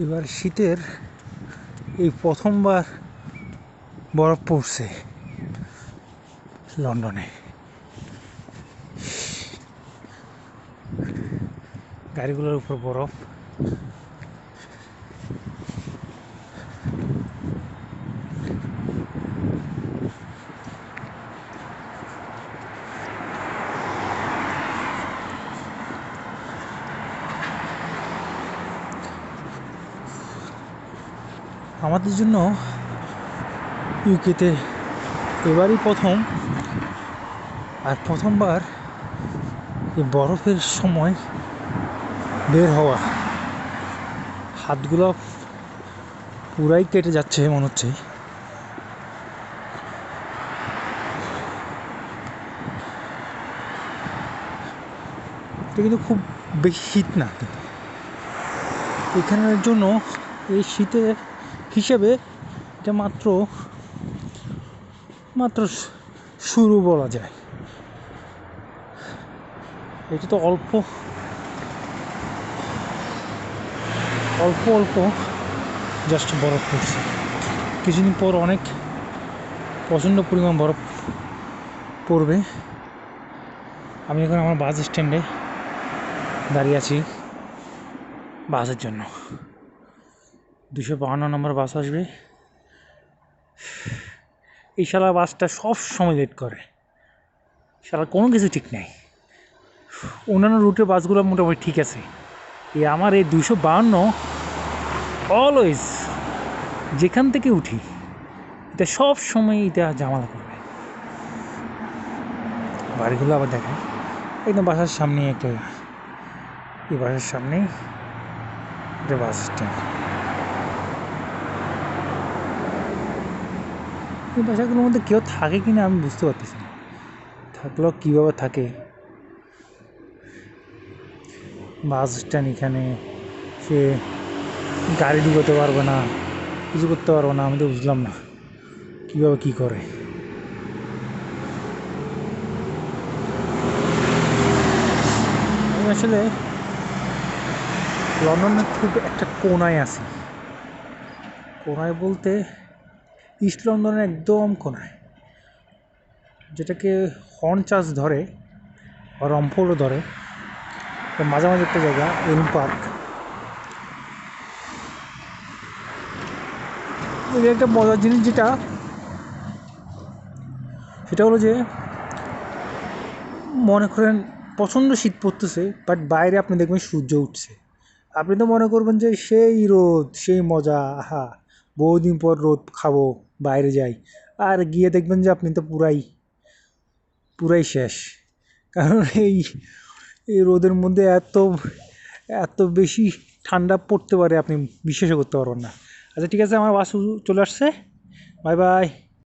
এবার শীতের এই প্রথমবার বরফ পড়ছে লন্ডনে। গাড়িগুলোর উপর বরফ। আমাদের জন্য ইউকেতে এবারই প্রথম, আর প্রথমবার এই বরফের সময় বের হওয়া। হাতগুলো পুরাই কেটে যাচ্ছে মনে হচ্ছে। এটা কিন্তু খুব বেশি শীত না, এখানের জন্য এই শীতের হিসেবে এটা মাত্র শুরু বলা যায়। এটা তো অল্প অল্প জাস্ট বরফ পড়ছে। কিছুদিন পর অনেক প্রচণ্ড পরিমাণ বরফ পড়বে। আমি এখন আমার বাস স্ট্যান্ডে দাঁড়িয়ে আছি বাসের জন্য। 252 নম্বর বাস আসবে। এই শালা বাসটা সব সময় লেট করে, শালা কোনো কিছু ঠিক নেই। অন্যান্য রুটের বাসগুলো মোটামুটি ঠিক আছে, আমার এই 252 অলওয়েজ যেখান থেকে উঠি এটা সব সময় এটা ঝামেলা করবে। বাড়িগুলো আবার দেখায় একদম বাসার সামনেই একটা, এই বাসার সামনেই এটা বাস স্ট্যান্ড। এই বাসাগুলোর মধ্যে কেউ থাকে কিনা আমি বুঝতে পারতেছি না, থাকলেও কীভাবে থাকে। বাস স্ট্যান্ড, এখানে সে গাড়ি ঢুকোতে পারবে না, কিছু করতে পারবো না। আমি তো বুঝলাম না কীভাবে কী করে। আমি আসলে লন্ডনের খুব একটা কোনায় আছি। কোনায় বলতে ইস্ট লন্ডনের একদম কোনায়, যেটাকে হর্নচার্চ ধরে বা রম্ফোর্ডও ধরে, মাঝামাঝি একটা জায়গা এলম পার্ক। এর একটা মজার জিনিস সেটা হলো যে মনে করেন প্রচণ্ড শীত পড়তেছে, বাট বাইরে আপনি দেখবেন সূর্য উঠছে। আপনি তো মনে করবেন যে সেই রোদ, সেই মজা, আহা বহুদিন পর রোদ খাবো, বাইরে যাই। আর গিয়ে দেখবেন যে আপনি তো পুরাই শেষ। কারণ এই রোদের মধ্যে এত বেশি ঠান্ডা পড়তে পারে আপনি বিশ্বাসও করতে পারবেন না। আচ্ছা ঠিক আছে, আমার বাস চলে আসছে, বাই বাই।